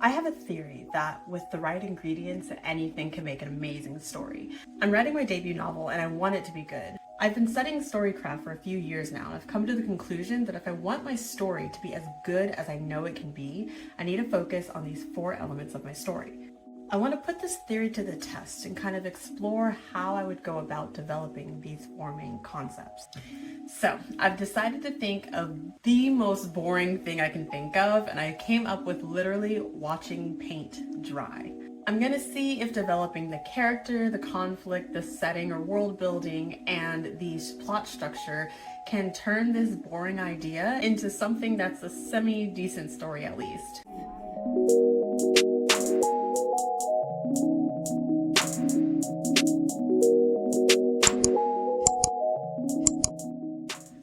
I have a theory that with the right ingredients, anything can make an amazing story. I'm writing my debut novel and I want it to be good. I've been studying storycraft for a few years now, and I've come to the conclusion that if I want my story to be as good as I know it can be, I need to focus on these 4 elements of my story. I want to put this theory to the test and kind of explore how I would go about developing these 4 main concepts. So, I've decided to think of the most boring thing I can think of, and I came up with literally watching paint dry. I'm gonna see if developing the character, the conflict, the setting or world building, and the plot structure can turn this boring idea into something that's a semi-decent story at least.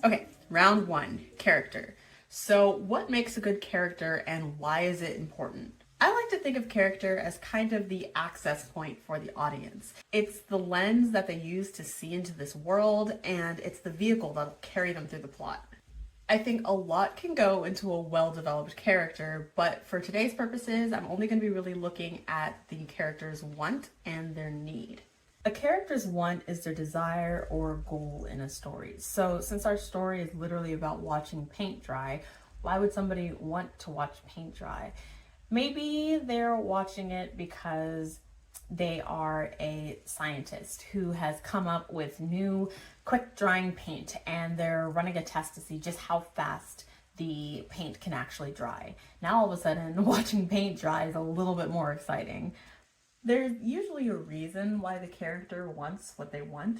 Okay, round 1, character. So what makes a good character and why is it important? I like to think of character as kind of the access point for the audience. It's the lens that they use to see into this world, and it's the vehicle that'll carry them through the plot. I think a lot can go into a well-developed character, but for today's purposes, I'm only going to be really looking at the character's want and their need. A character's want is their desire or goal in a story. So since our story is literally about watching paint dry, why would somebody want to watch paint dry? Maybe they're watching it because they are a scientist who has come up with new quick drying paint and they're running a test to see just how fast the paint can actually dry. Now all of a sudden watching paint dry is a little bit more exciting. There's usually a reason why the character wants what they want.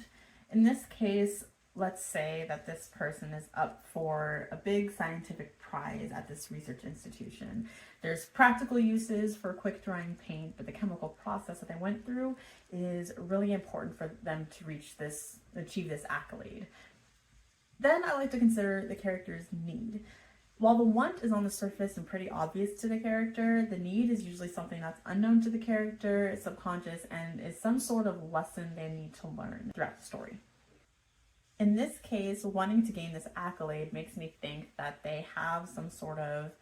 In this case, let's say that this person is up for a big scientific prize at this research institution. There's practical uses for quick drying paint, but the chemical process that they went through is really important for them to achieve this accolade. Then I like to consider the character's need. While the want is on the surface and pretty obvious to the character, the need is usually something that's unknown to the character, subconscious, and is some sort of lesson they need to learn throughout the story. In this case, wanting to gain this accolade makes me think that they have some sort of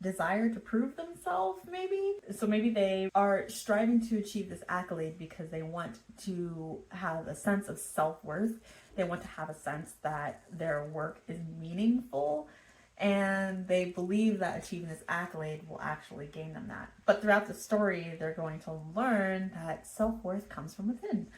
desire to prove themselves, maybe. So maybe they are striving to achieve this accolade because they want to have a sense of self-worth. They want to have a sense that their work is meaningful, and they believe that achieving this accolade will actually gain them that. But throughout the story, they're going to learn that self-worth comes from within.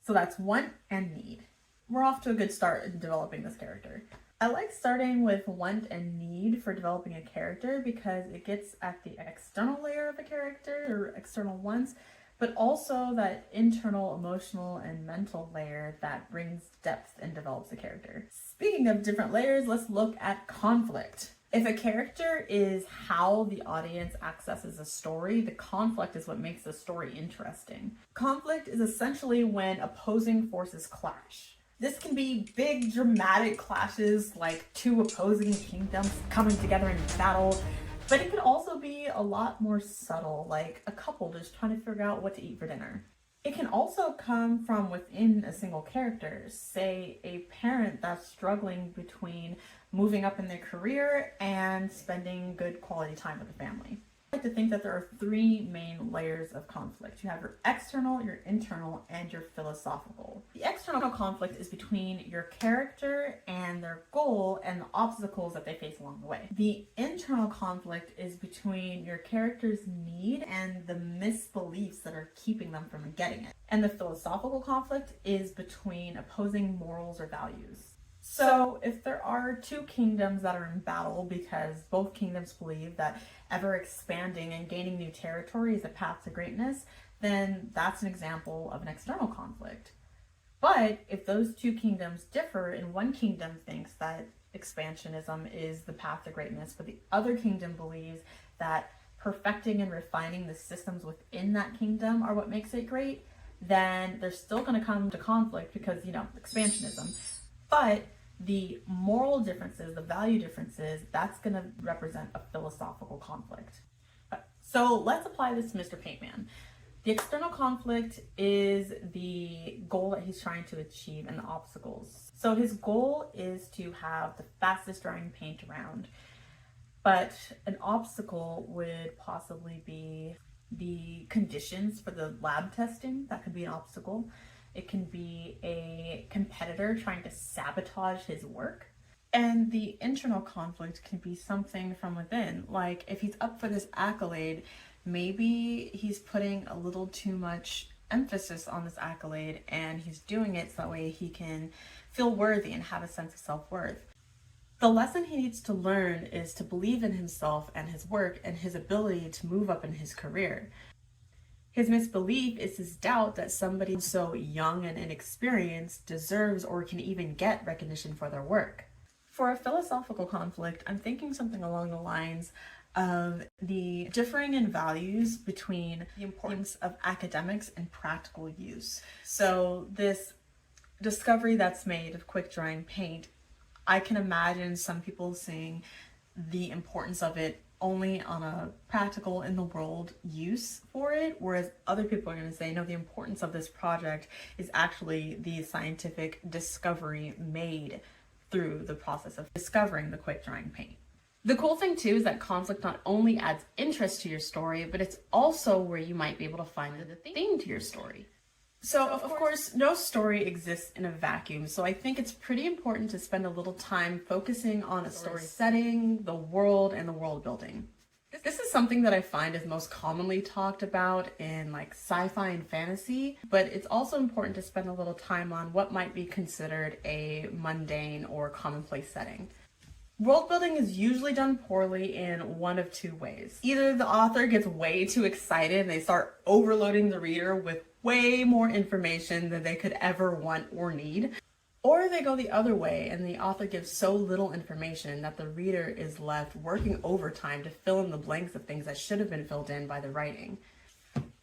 So that's want and need. We're off to a good start in developing this character. I like starting with want and need for developing a character because it gets at the external layer of a character or external wants, but also that internal, emotional, and mental layer that brings depth and develops a character. Speaking of different layers, let's look at conflict. If a character is how the audience accesses a story, the conflict is what makes the story interesting. Conflict is essentially when opposing forces clash. This can be big dramatic clashes like 2 opposing kingdoms coming together in battle, but it could also be a lot more subtle, like a couple just trying to figure out what to eat for dinner. It can also come from within a single character, say a parent that's struggling between moving up in their career and spending good quality time with the family. I like to think that there are 3 main layers of conflict. You have your external, your internal, and your philosophical. The external conflict is between your character and their goal and the obstacles that they face along the way. The internal conflict is between your character's need and the misbeliefs that are keeping them from getting it. And the philosophical conflict is between opposing morals or values. So if there are 2 kingdoms that are in battle because both kingdoms believe that ever expanding and gaining new territory is a path to greatness, then that's an example of an external conflict. But if those 2 kingdoms differ and one kingdom thinks that expansionism is the path to greatness, but the other kingdom believes that perfecting and refining the systems within that kingdom are what makes it great, then they're still going to come to conflict because, expansionism. But the moral differences, the value differences, that's going to represent a philosophical conflict. So let's apply this to Mr. Paintman. The external conflict is the goal that he's trying to achieve and the obstacles. So his goal is to have the fastest drying paint around. But an obstacle would possibly be the conditions for the lab testing. That could be an obstacle. It can be a competitor trying to sabotage his work. And the internal conflict can be something from within. Like if he's up for this accolade, maybe he's putting a little too much emphasis on this accolade and he's doing it so that way he can feel worthy and have a sense of self-worth. The lesson he needs to learn is to believe in himself and his work and his ability to move up in his career. His misbelief is his doubt that somebody so young and inexperienced deserves or can even get recognition for their work. For a philosophical conflict, I'm thinking something along the lines of the differing in values between the importance of academics and practical use. So this discovery that's made of quick drying paint, I can imagine some people seeing the importance of it only on a practical in the world use for it, whereas other people are going to say, no, the importance of this project is actually the scientific discovery made through the process of discovering the quick drying paint. The cool thing too is that conflict not only adds interest to your story, but it's also where you might be able to find the theme to your story. So of course, no story exists in a vacuum, so I think it's pretty important to spend a little time focusing on a story setting, the world, and the world building. This is something that I find is most commonly talked about in like sci-fi and fantasy, but it's also important to spend a little time on what might be considered a mundane or commonplace setting. World building is usually done poorly in one of two ways. Either the author gets way too excited and they start overloading the reader with way more information than they could ever want or need, or they go the other way and the author gives so little information that the reader is left working overtime to fill in the blanks of things that should have been filled in by the writing.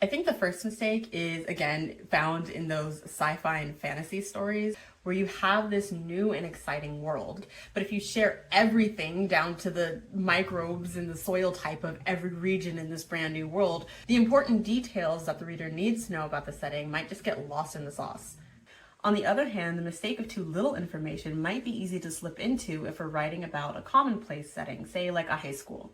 I think the first mistake is, again, found in those sci-fi and fantasy stories where you have this new and exciting world, but if you share everything down to the microbes and the soil type of every region in this brand new world, the important details that the reader needs to know about the setting might just get lost in the sauce. On the other hand, the mistake of too little information might be easy to slip into if we're writing about a commonplace setting, say like a high school.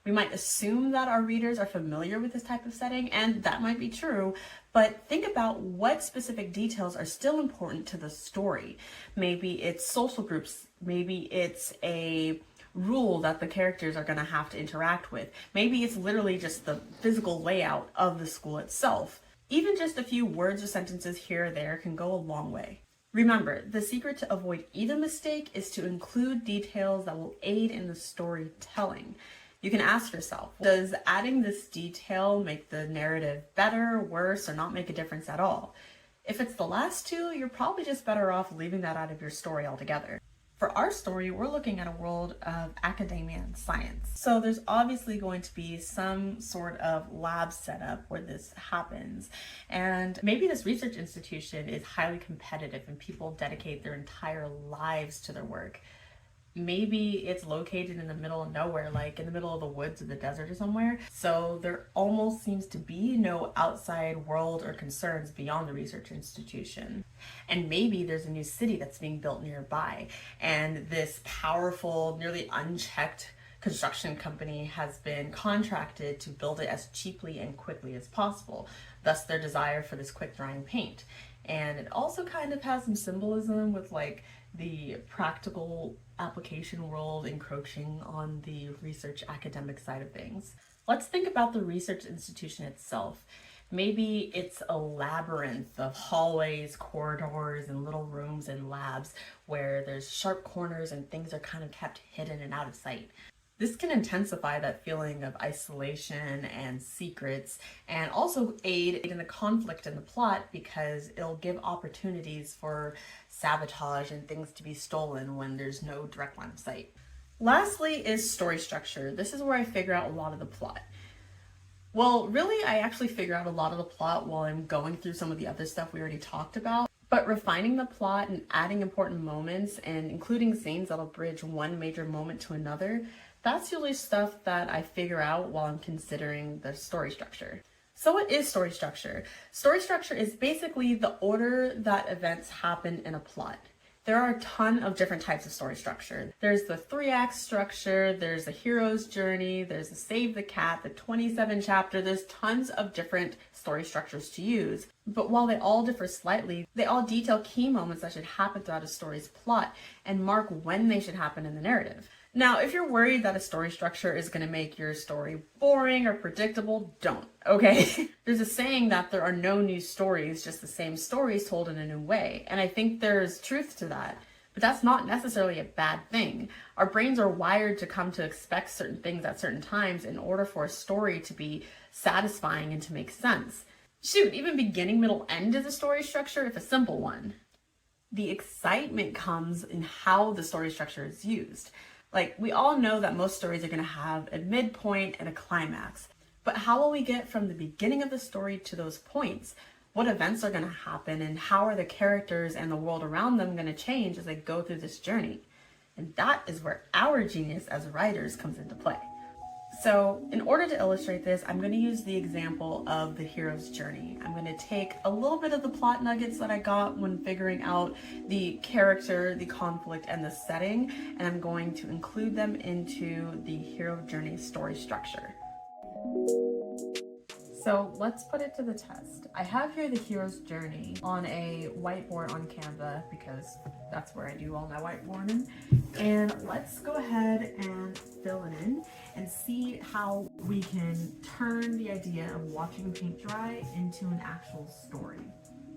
We might assume that our readers are familiar with this type of setting, and that might be true, but think about what specific details are still important to the story. Maybe it's social groups, maybe it's a rule that the characters are going to have to interact with. Maybe it's literally just the physical layout of the school itself. Even just a few words or sentences here or there can go a long way. Remember, the secret to avoid either mistake is to include details that will aid in the storytelling. You can ask yourself, does adding this detail make the narrative better, worse, or not make a difference at all? If it's the last two, you're probably just better off leaving that out of your story altogether. For our story, we're looking at a world of academia and science. So there's obviously going to be some sort of lab setup where this happens. And maybe this research institution is highly competitive and people dedicate their entire lives to their work. Maybe it's located in the middle of nowhere, like in the middle of the woods or the desert or somewhere. So there almost seems to be no outside world or concerns beyond the research institution. And maybe there's a new city that's being built nearby, and this powerful, nearly unchecked construction company has been contracted to build it as cheaply and quickly as possible, thus their desire for this quick drying paint. And it also kind of has some symbolism with like the practical application world encroaching on the research academic side of things. Let's think about the research institution itself. Maybe it's a labyrinth of hallways, corridors, and little rooms and labs where there's sharp corners and things are kind of kept hidden and out of sight. This can intensify that feeling of isolation and secrets, and also aid in the conflict in the plot because it'll give opportunities for sabotage and things to be stolen when there's no direct line of sight. Lastly is story structure. This is where I figure out a lot of the plot. Well, really, I actually figure out a lot of the plot while I'm going through some of the other stuff we already talked about. But refining the plot and adding important moments and including scenes that'll bridge one major moment to another, that's usually stuff that I figure out while I'm considering the story structure. So what is story structure? Story structure is basically the order that events happen in a plot. There are a ton of different types of story structure. There's the 3-act structure, there's the hero's journey, there's the save the cat, the 27 chapter, there's tons of different story structures to use. But while they all differ slightly, they all detail key moments that should happen throughout a story's plot and mark when they should happen in the narrative. Now, if you're worried that a story structure is going to make your story boring or predictable, don't, okay? There's a saying that there are no new stories, just the same stories told in a new way. And I think there's truth to that. But that's not necessarily a bad thing. Our brains are wired to come to expect certain things at certain times in order for a story to be satisfying and to make sense. Shoot, even beginning, middle, end is a story structure if a simple one. The excitement comes in how the story structure is used. Like, we all know that most stories are going to have a midpoint and a climax. But how will we get from the beginning of the story to those points? What events are going to happen, and how are the characters and the world around them going to change as they go through this journey? And that is where our genius as writers comes into play. So in order to illustrate this, I'm going to use the example of the hero's journey. I'm going to take a little bit of the plot nuggets that I got when figuring out the character, the conflict, and the setting, and I'm going to include them into the hero journey story structure. So let's put it to the test. I have here the hero's journey on a whiteboard on Canva because that's where I do all my whiteboarding. And let's go ahead and fill it in and see how we can turn the idea of watching paint dry into an actual story.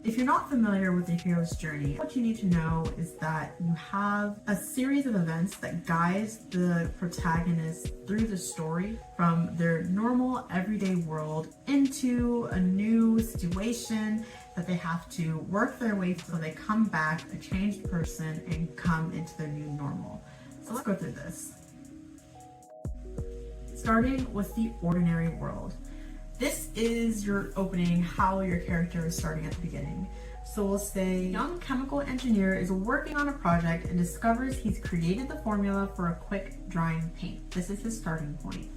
If you're not familiar with the hero's journey, what you need to know is that you have a series of events that guides the protagonist through the story from their normal everyday world into a new situation that they have to work their way so they come back a changed person and come into their new normal. So let's go through this. Starting with the ordinary world. This is your opening, how your character is starting at the beginning. So we'll say, young chemical engineer is working on a project and discovers he's created the formula for a quick drying paint. This is his starting point.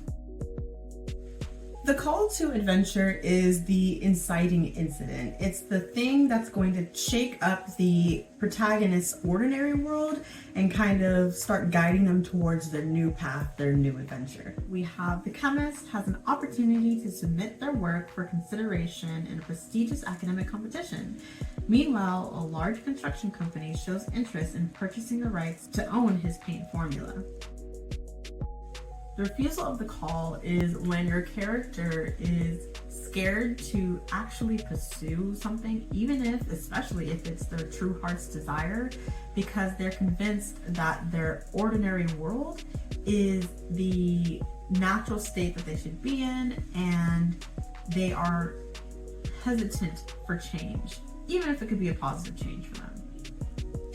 The call to adventure is the inciting incident. It's the thing that's going to shake up the protagonist's ordinary world and kind of start guiding them towards their new path, their new adventure. We have the chemist has an opportunity to submit their work for consideration in a prestigious academic competition. Meanwhile, a large construction company shows interest in purchasing the rights to own his paint formula. The refusal of the call is when your character is scared to actually pursue something, even if, especially if it's their true heart's desire, because they're convinced that their ordinary world is the natural state that they should be in, and they are hesitant for change, even if it could be a positive change for them.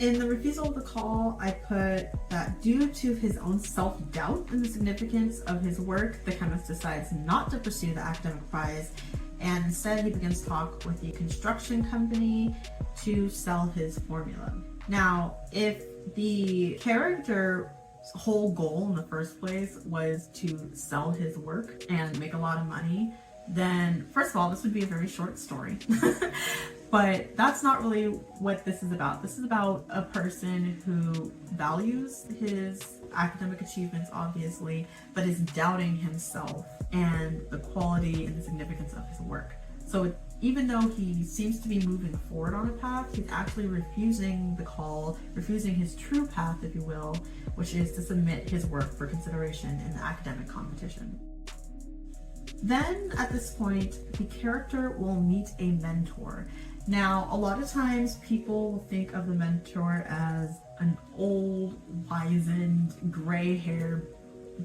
In the refusal of the call, I put that due to his own self-doubt in the significance of his work, the chemist decides not to pursue the academic prize, and instead he begins talk with the construction company to sell his formula. Now, if the character's whole goal in the first place was to sell his work and make a lot of money, then first of all, this would be a very short story. But that's not really what this is about. This is about a person who values his academic achievements, obviously, but is doubting himself and the quality and the significance of his work. So even though he seems to be moving forward on a path, he's actually refusing the call, refusing his true path, if you will, which is to submit his work for consideration in the academic competition. Then, at this point, the character will meet a mentor. Now, a lot of times people will think of the mentor as an old, wizened, gray-haired,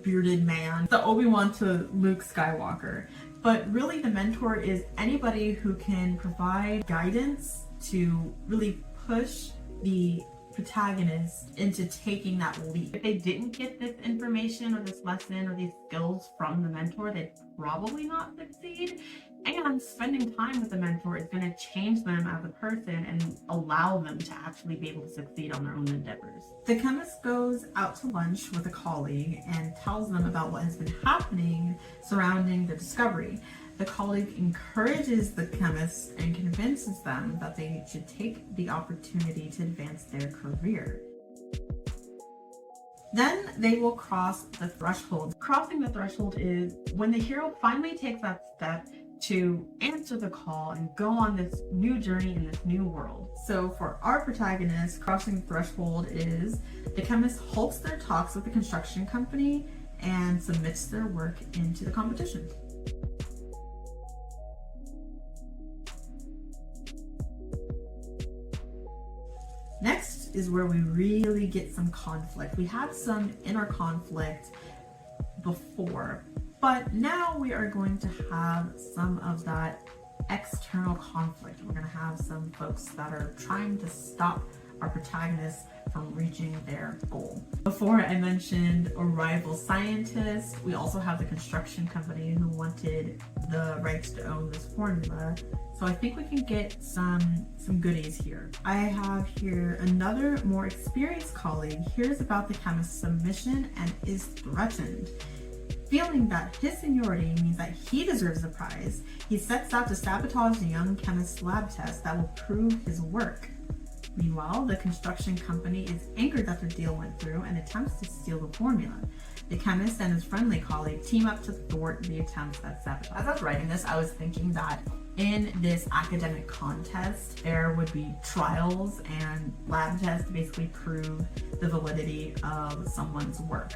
bearded man, the Obi-Wan to Luke Skywalker. But really, the mentor is anybody who can provide guidance to really push the protagonist into taking that leap. If they didn't get this information or this lesson or these skills from the mentor, they'd probably not succeed. And spending time with the mentor is going to change them as a person and allow them to actually be able to succeed on their own endeavors. The chemist goes out to lunch with a colleague and tells them about what has been happening surrounding the discovery. The colleague encourages the chemists and convinces them that they should take the opportunity to advance their career. Then they will cross the threshold. Crossing the threshold is when the hero finally takes that step to answer the call and go on this new journey in this new world. So for our protagonist, crossing the threshold is the chemist halts their talks with the construction company and submits their work into the competition. Next is where we really get some conflict. We had some inner conflict before, but now we are going to have some of that external conflict. We're going to have some folks that are trying to stop our protagonists from reaching their goal. Before I mentioned a rival scientist, we also have the construction company who wanted the rights to own this formula. So I think we can get some goodies here. I have here another more experienced colleague hears about the chemist's submission and is threatened. Feeling that his seniority means that he deserves the prize, he sets out to sabotage the young chemist's lab test that will prove his work. Meanwhile, the construction company is angered that their deal went through and attempts to steal the formula. The chemist and his friendly colleague team up to thwart the attempts at sabotage. As I was writing this, I was thinking that in this academic contest, there would be trials and lab tests to basically prove the validity of someone's work.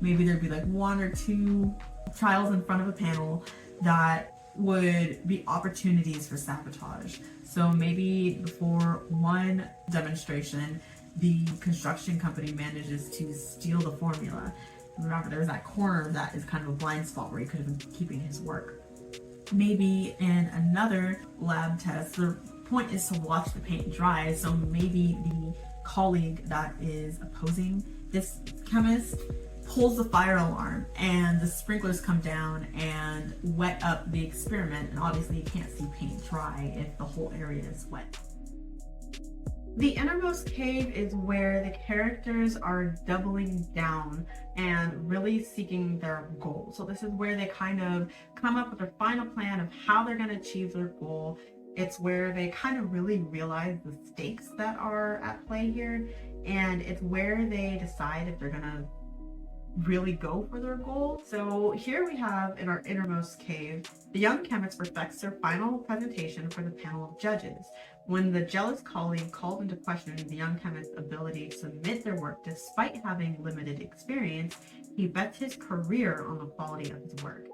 Maybe there'd be like 1 or 2 trials in front of a panel that would be opportunities for sabotage. So maybe before one demonstration, the construction company manages to steal the formula. Remember, there's that corner that is kind of a blind spot where he could have been keeping his work. Maybe in another lab test, the point is to watch the paint dry, so maybe the colleague that is opposing this chemist pulls the fire alarm and the sprinklers come down and wet up the experiment, and obviously you can't see paint dry if the whole area is wet. The innermost cave is where the characters are doubling down and really seeking their goal. So this is where they kind of come up with their final plan of how they're going to achieve their goal. It's where they kind of really realize the stakes that are at play here, and it's where they decide if they're going to really go for their goal. So here we have in our innermost cave, the young chemist perfects their final presentation for the panel of judges. When the jealous colleague called into question the young chemist's ability to submit their work despite having limited experience, he bets his career on the quality of his work.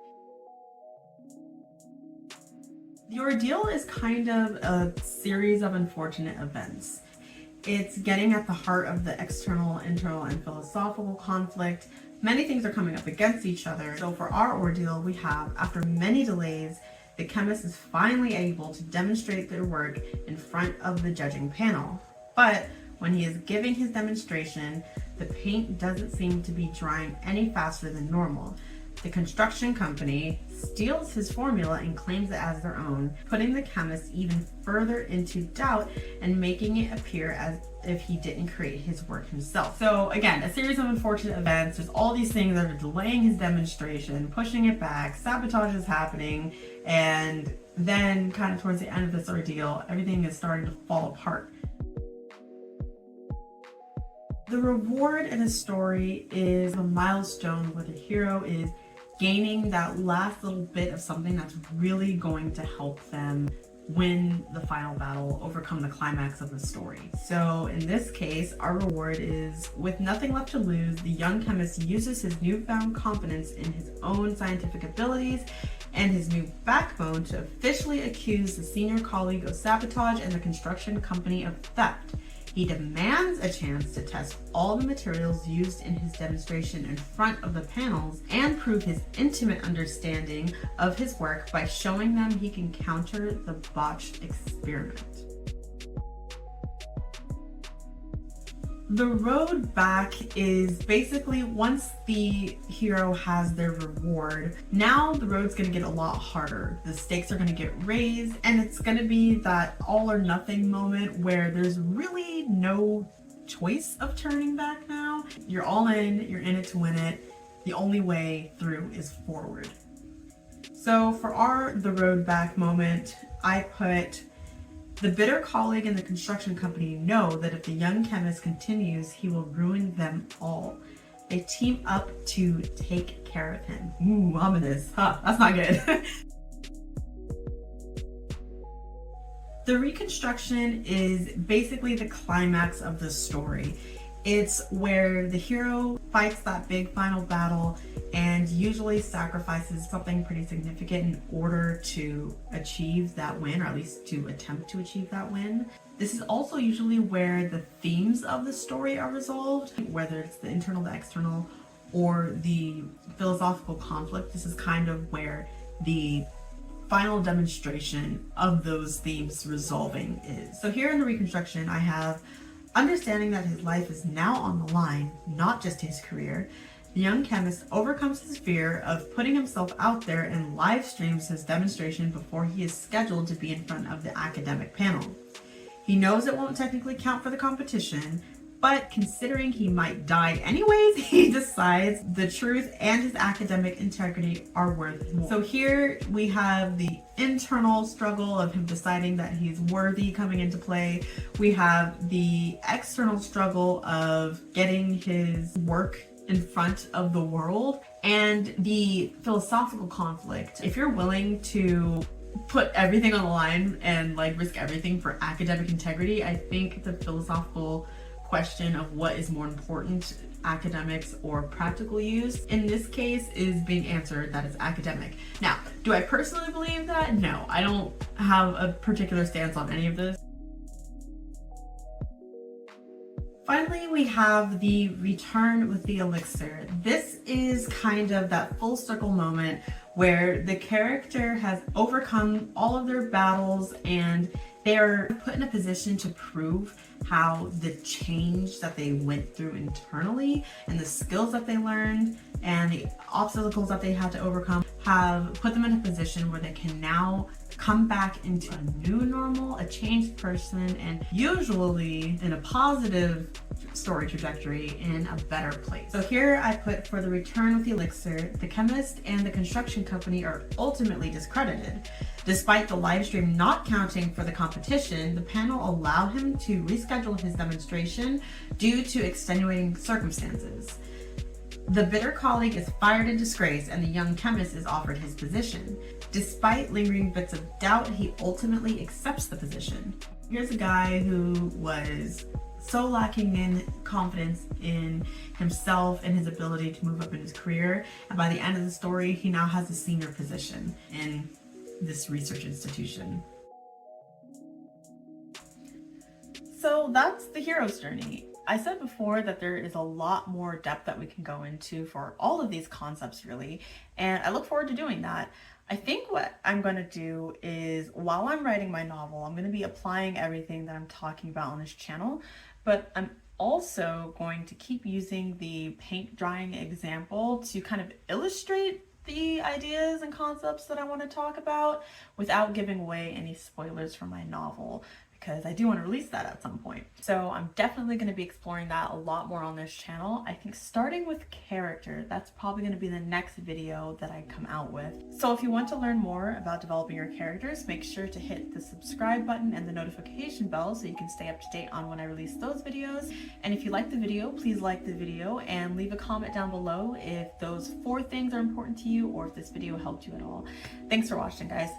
The ordeal is kind of a series of unfortunate events. It's getting at the heart of the external, internal, and philosophical conflict. Many things are coming up against each other. So for our ordeal, we have, after many delays, the chemist is finally able to demonstrate their work in front of the judging panel. But when he is giving his demonstration, the paint doesn't seem to be drying any faster than normal. The construction company steals his formula and claims it as their own, putting the chemist even further into doubt and making it appear as if he didn't create his work himself. So again, a series of unfortunate events. There's all these things that are delaying his demonstration, pushing it back, sabotage is happening, and then kind of towards the end of this ordeal, everything is starting to fall apart. The reward in a story is a milestone where the hero is gaining that last little bit of something that's really going to help them win the final battle, overcome the climax of the story. So in this case, our reward is, with nothing left to lose, the young chemist uses his newfound confidence in his own scientific abilities and his new backbone to officially accuse the senior colleague of sabotage and the construction company of theft. He demands a chance to test all the materials used in his demonstration in front of the panels and prove his intimate understanding of his work by showing them he can counter the botched experiment. The road back is basically, once the hero has their reward, now the road's going to get a lot harder. The stakes are going to get raised, and it's going to be that all or nothing moment where there's really no choice of turning back now. You're all in, you're in it to win it. The only way through is forward. So for the road back moment, I put the bitter colleague in the construction company know that if the young chemist continues, he will ruin them all. They team up to take care of him. Ooh, ominous. Huh, that's not good. The Reconstruction is basically the climax of the story. It's where the hero fights that big final battle and usually sacrifices something pretty significant in order to achieve that win, or at least to attempt to achieve that win. This is also usually where the themes of the story are resolved, whether it's the internal, the external, or the philosophical conflict. This is kind of where the final demonstration of those themes resolving is. So here in the Reconstruction, I have understanding that his life is now on the line, not just his career. The young chemist overcomes his fear of putting himself out there and live streams his demonstration before he is scheduled to be in front of the academic panel. He knows it won't technically count for the competition, but considering he might die anyways, he decides the truth and his academic integrity are worth more. So here we have the internal struggle of him deciding that he's worthy coming into play. We have the external struggle of getting his work in front of the world, and the philosophical conflict. If you're willing to put everything on the line and like risk everything for academic integrity, I think the philosophical question of what is more important, academics or practical use, in this case is being answered that it's academic. Now, do I personally believe that? No, I don't have a particular stance on any of this. Finally, we have the return with the elixir. This is kind of that full circle moment where the character has overcome all of their battles and they're put in a position to prove how the change that they went through internally and the skills that they learned and the obstacles that they had to overcome have put them in a position where they can now come back into a new normal, a changed person, and usually in a positive story trajectory in a better place. So here I put, for the return with the elixir, the chemist and the construction company are ultimately discredited. Despite the live stream not counting for the competition, the panel allowed him to reschedule his demonstration due to extenuating circumstances. The bitter colleague is fired in disgrace and the young chemist is offered his position. Despite lingering bits of doubt, he ultimately accepts the position. Here's a guy who was so lacking in confidence in himself and his ability to move up in his career, and by the end of the story, he now has a senior position in this research institution. So that's the hero's journey. I said before that there is a lot more depth that we can go into for all of these concepts really, and I look forward to doing that. I think what I'm going to do is, while I'm writing my novel, I'm going to be applying everything that I'm talking about on this channel, but I'm also going to keep using the paint drying example to kind of illustrate the ideas and concepts that I want to talk about without giving away any spoilers for my novel, because I do want to release that at some point. So I'm definitely going to be exploring that a lot more on this channel. I think starting with character, that's probably going to be the next video that I come out with. So if you want to learn more about developing your characters, make sure to hit the subscribe button and the notification bell so you can stay up to date on when I release those videos. And if you like the video, please like the video and leave a comment down below if those 4 things are important to you or if this video helped you at all. Thanks for watching, guys.